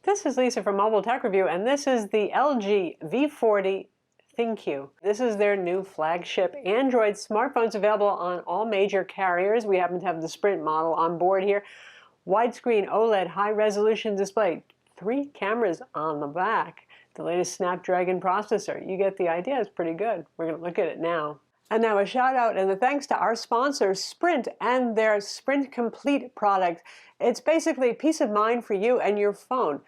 This is Lisa from Mobile Tech Review, and this is the LG V40 ThinQ. This is their new flagship Android smartphones available on all major carriers. We happen to have the Sprint model on board here. Widescreen OLED high-resolution display, 3 cameras on the back, the latest Snapdragon processor. You get the idea, it's pretty good. We're going to look at it now. And now a shout out and a thanks to our sponsor, Sprint, and their Sprint Complete product. It's basically peace of mind for you and your phone.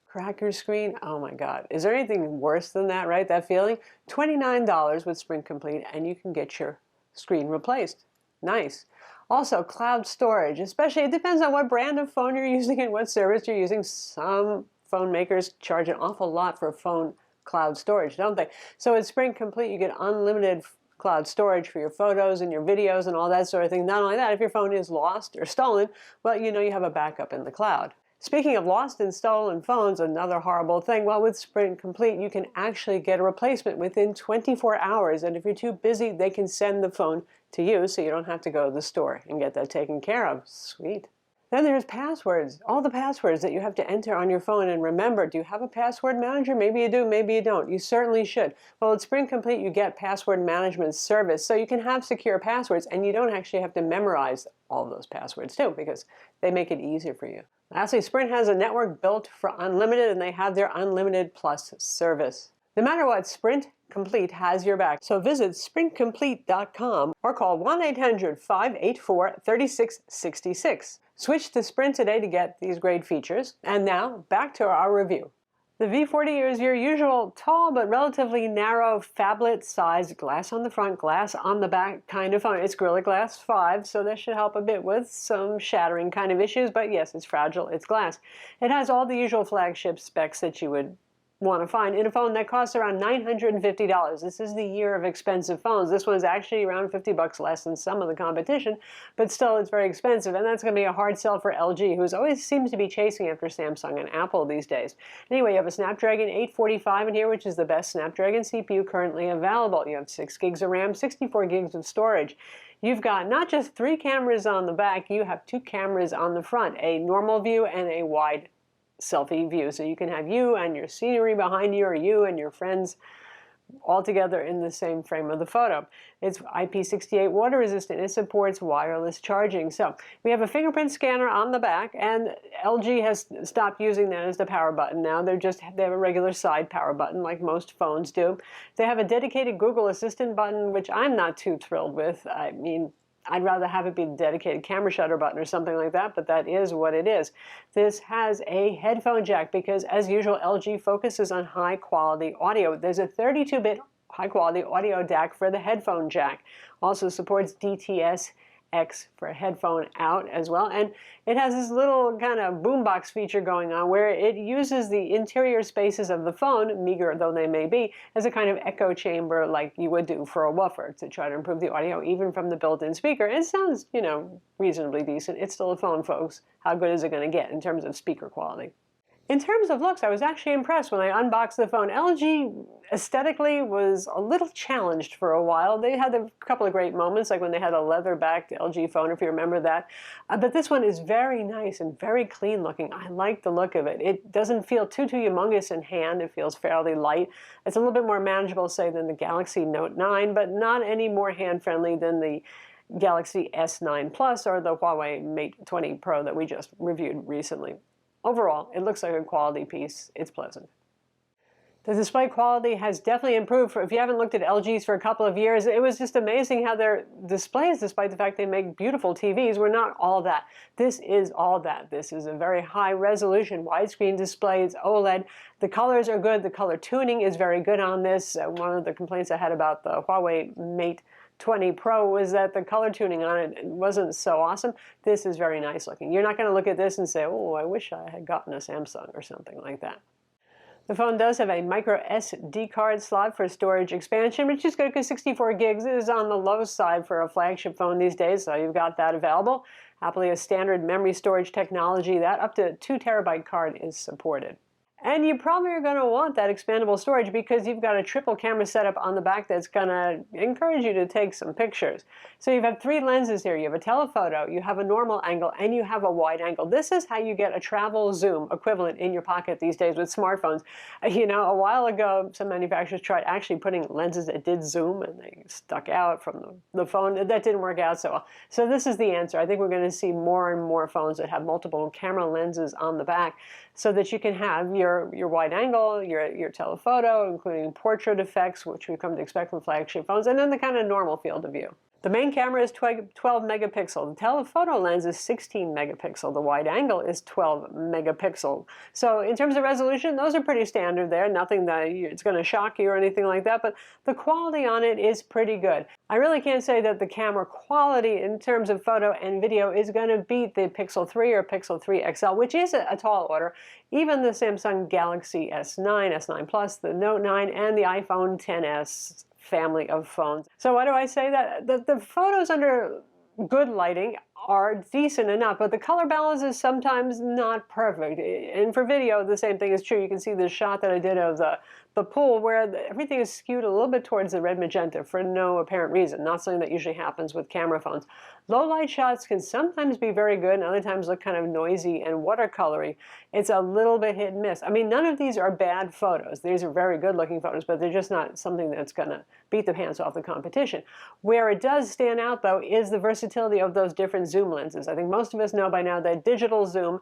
Crack your screen, oh my God. Is there anything worse than that, right? That feeling? $29 with Sprint Complete, and you can get your screen replaced. Nice. Also, cloud storage, especially, it depends on what brand of phone you're using and what service you're using. Some phone makers charge an awful lot for phone cloud storage, don't they? So with Sprint Complete, you get unlimited cloud storage for your photos and your videos and all that sort of thing. Not only that, if your phone is lost or stolen, well, you know you have a backup in the cloud. Speaking of lost and stolen phones, another horrible thing, well, with Sprint Complete, you can actually get a replacement within 24 hours. And if you're too busy, they can send the phone to you so you don't have to go to the store and get that taken care of. Sweet. Then there's passwords, all the passwords that you have to enter on your phone. And remember, do you have a password manager? Maybe you do, maybe you don't. You certainly should. Well, at Sprint Complete, you get password management service, so you can have secure passwords, and you don't actually have to memorize all of those passwords too, because they make it easier for you. Lastly, Sprint has a network built for unlimited, and they have their Unlimited Plus service. No matter what, Sprint Complete has your back. So visit sprintcomplete.com or call 1-800-584-3666. Switch to Sprint today to get these great features. And now, back to our review. The V40 is your usual tall but relatively narrow phablet-sized glass on the front, glass on the back kind of phone. It's Gorilla Glass 5, so this should help a bit with some shattering kind of issues, but yes, it's fragile, it's glass. It has all the usual flagship specs that you would want to find in a phone that costs around $950. This is the year of expensive phones. This one's actually around $50 less than some of the competition, but still it's very expensive, and that's going to be a hard sell for LG, who always seems to be chasing after Samsung and Apple these days. Anyway, you have a Snapdragon 845 in here, which is the best Snapdragon CPU currently available. You have 6 gigs of RAM, 64 gigs of storage. You've got not just 3 cameras on the back, you have 2 cameras on the front, a normal view and a wide selfie view. So you can have you and your scenery behind you, or you and your friends all together in the same frame of the photo. It's IP68 water resistant. It supports wireless charging. So we have a fingerprint scanner on the back, and LG has stopped using that as the power button now. They have a regular side power button like most phones do. They have a dedicated Google Assistant button, which I'm not too thrilled with. I mean, I'd rather have it be the dedicated camera shutter button or something like that, but that is what it is. This has a headphone jack because, as usual, LG focuses on high-quality audio. There's a 32-bit high-quality audio DAC for the headphone jack. Also supports DTS X for headphone out as well, and it has this little kind of boombox feature going on where it uses the interior spaces of the phone, meager though they may be, as a kind of echo chamber like you would do for a woofer to try to improve the audio even from the built-in speaker. It sounds, you know, reasonably decent. It's still a phone, folks. How good is it going to get in terms of speaker quality? In terms of looks, I was actually impressed when I unboxed the phone. LG aesthetically was a little challenged for a while. They had a couple of great moments, like when they had a leather-backed LG phone, if you remember that. But this one is very nice and very clean looking. I like the look of it. It doesn't feel too humongous in hand. It feels fairly light. It's a little bit more manageable, say, than the Galaxy Note 9, but not any more hand-friendly than the Galaxy S9 Plus or the Huawei Mate 20 Pro that we just reviewed recently. Overall, it looks like a quality piece. It's pleasant. The display quality has definitely improved. If you haven't looked at LG's for a couple of years, it was just amazing how their displays, despite the fact they make beautiful TVs, were not all that. This is all that. This is a very high-resolution widescreen display. It's OLED. The colors are good. The color tuning is very good on this. One of the complaints I had about the Huawei Mate 20 Pro was that the color tuning on it wasn't so awesome. This is very nice looking. You're not going to look at this and say, oh, I wish I had gotten a Samsung or something like that. The phone does have a micro SD card slot for storage expansion, which is good because 64 gigs is on the low side for a flagship phone these days, so you've got that available. Happily, a standard memory storage technology that up to 2 terabyte card is supported. And you probably are going to want that expandable storage because you've got a triple camera setup on the back that's going to encourage you to take some pictures. So you have three lenses here. You have a telephoto, you have a normal angle, and you have a wide angle. This is how you get a travel zoom equivalent in your pocket these days with smartphones. You know, a while ago, some manufacturers tried actually putting lenses that did zoom, and they stuck out from the phone. That didn't work out so well. So this is the answer. I think we're going to see more and more phones that have multiple camera lenses on the back so that you can have your wide angle, your telephoto, including portrait effects, which we've come to expect from flagship phones, and then the kind of normal field of view. The main camera is 12 megapixel. The telephoto lens is 16 megapixel. The wide angle is 12 megapixel. So in terms of resolution, those are pretty standard there. Nothing that it's going to shock you or anything like that, but the quality on it is pretty good. I really can't say that the camera quality in terms of photo and video is going to beat the Pixel 3 or Pixel 3 XL, which is a tall order. Even the Samsung Galaxy S9, S9 Plus, the Note 9, and the iPhone XS family of phones. So why do I say that? The photos under good lighting are decent enough, but the color balance is sometimes not perfect. And for video, the same thing is true. You can see the shot that I did of the pool where everything is skewed a little bit towards the red magenta for no apparent reason, not something that usually happens with camera phones. Low light shots can sometimes be very good and other times look kind of noisy and watercolory. It's a little bit hit and miss. I mean, none of these are bad photos. These are very good looking photos, but they're just not something that's going to beat the pants off the competition. Where it does stand out, though, is the versatility of those different zoom lenses. I think most of us know by now that digital zoom,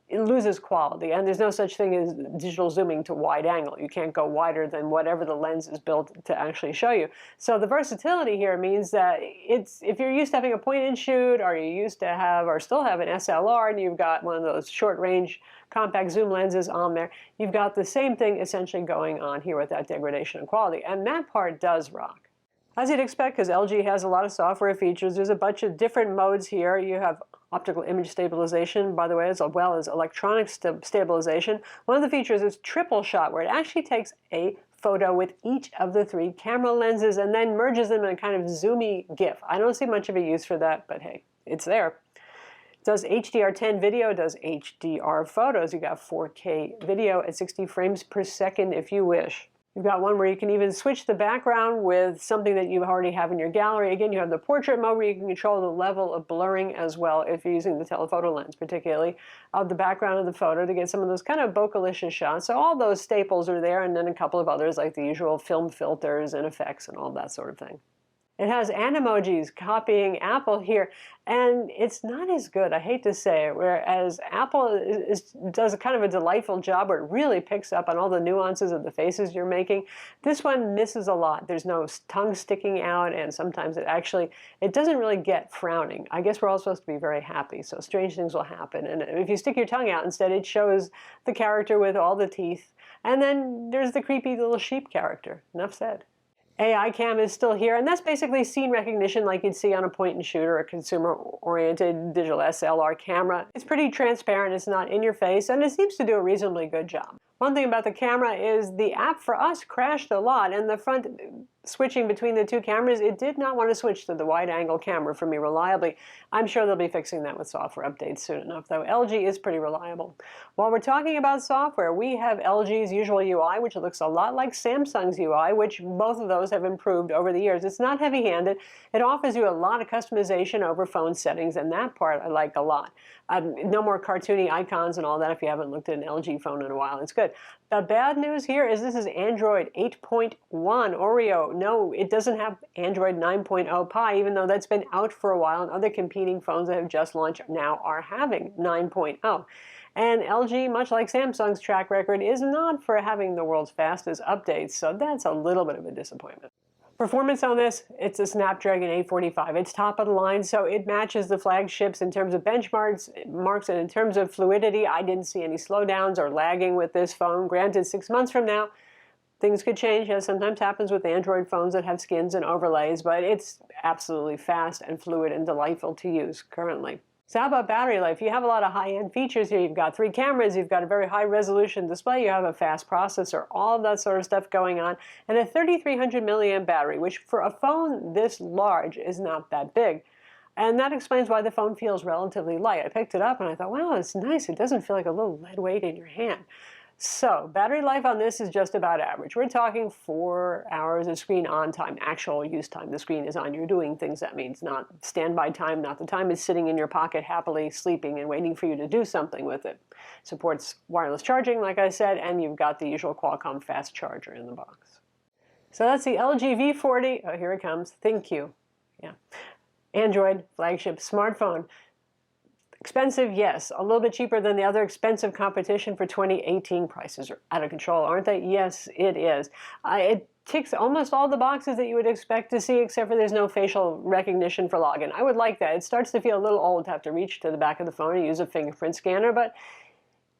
it loses quality, and there's no such thing as digital zooming to wide angle. You can't go wider than whatever the lens is built to actually show you. So the versatility here means that if you're used to having a point-and-shoot, or you used to have or still have an SLR, and you've got one of those short-range compact zoom lenses on there, you've got the same thing essentially going on here with that degradation in quality, and that part does rock. As you'd expect, because LG has a lot of software features, there's a bunch of different modes here. You have optical image stabilization, by the way, as well as electronic stabilization. One of the features is triple shot, where it actually takes a photo with each of the three camera lenses and then merges them in a kind of zoomy GIF. I don't see much of a use for that, but hey, it's there. It does HDR10 video, does HDR photos. You got 4K video at 60 frames per second if you wish. You've got one where you can even switch the background with something that you already have in your gallery. Again, you have the portrait mode where you can control the level of blurring as well if you're using the telephoto lens, particularly of the background of the photo to get some of those kind of bokeh-licious shots. So all those staples are there, and then a couple of others like the usual film filters and effects and all that sort of thing. It has Animojis copying Apple here, and it's not as good, I hate to say it, whereas Apple does a kind of a delightful job where it really picks up on all the nuances of the faces you're making. This one misses a lot. There's no tongue sticking out, and sometimes it doesn't really get frowning. I guess we're all supposed to be very happy, so strange things will happen. And if you stick your tongue out instead, it shows the character with all the teeth. And then there's the creepy little sheep character. Enough said. AI cam is still here, and that's basically scene recognition like you'd see on a point-and-shoot or a consumer-oriented digital SLR camera. It's pretty transparent, it's not in your face, and it seems to do a reasonably good job. One thing about the camera is the app for us crashed a lot, and the front switching between the two cameras, it did not want to switch to the wide-angle camera for me reliably. I'm sure they'll be fixing that with software updates soon enough, though. LG is pretty reliable. While we're talking about software, we have LG's usual UI, which looks a lot like Samsung's UI, which both of those have improved over the years. It's not heavy-handed. It offers you a lot of customization over phone settings, and that part I like a lot. No more cartoony icons and all that if you haven't looked at an LG phone in a while. It's good. The bad news here is this is Android 8.1 Oreo. No, it doesn't have Android 9.0 Pie, even though that's been out for a while, and other competing phones that have just launched now are having 9.0. And LG, much like Samsung's track record, is not for having the world's fastest updates, so that's a little bit of a disappointment. Performance on this, it's a Snapdragon 845. It's top of the line, so it matches the flagships in terms of benchmarks, and in terms of fluidity, I didn't see any slowdowns or lagging with this phone. Granted, 6 months from now, things could change, as sometimes happens with Android phones that have skins and overlays, but it's absolutely fast and fluid and delightful to use currently. So how about battery life? You have a lot of high-end features here. You've got 3 cameras, you've got a very high-resolution display, you have a fast processor, all of that sort of stuff going on, and a 3300 milliamp battery, which for a phone this large is not that big. And that explains why the phone feels relatively light. I picked it up and I thought, wow, it's nice. It doesn't feel like a little lead weight in your hand. So battery life on this is just about average. We're talking 4 hours of screen on time, actual use time. The screen is on, you're doing things. That means not standby time, not the time is sitting in your pocket happily sleeping and waiting for you to do something with it. Supports wireless charging, like I said, and you've got the usual Qualcomm fast charger in the box. So that's the LG V40, oh, here it comes, ThinQ. Yeah. Android flagship smartphone. Expensive, yes. A little bit cheaper than the other expensive competition for 2018. Prices are out of control, aren't they? Yes, it is. It ticks almost all the boxes that you would expect to see, except for there's no facial recognition for login. I would like that. It starts to feel a little old to have to reach to the back of the phone and use a fingerprint scanner, but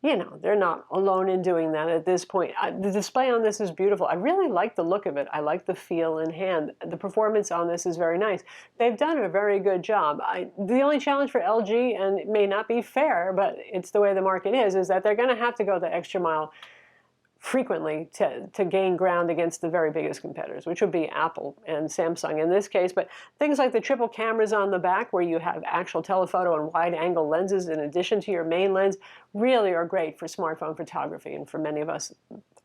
you know, they're not alone in doing that at this point. The display on this is beautiful. I really like the look of it. I like the feel in hand. The performance on this is very nice. They've done a very good job. The only challenge for LG, and it may not be fair, but it's the way the market is that they're going to have to go the extra mile frequently to gain ground against the very biggest competitors, which would be Apple and Samsung in this case. But things like the triple cameras on the back, where you have actual telephoto and wide-angle lenses in addition to your main lens, really are great for smartphone photography. And for many of us,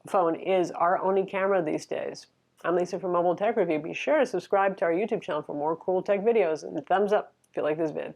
phone is our only camera these days. I'm Lisa from Mobile Tech Review. Be sure to subscribe to our YouTube channel for more cool tech videos, and thumbs up if you like this vid.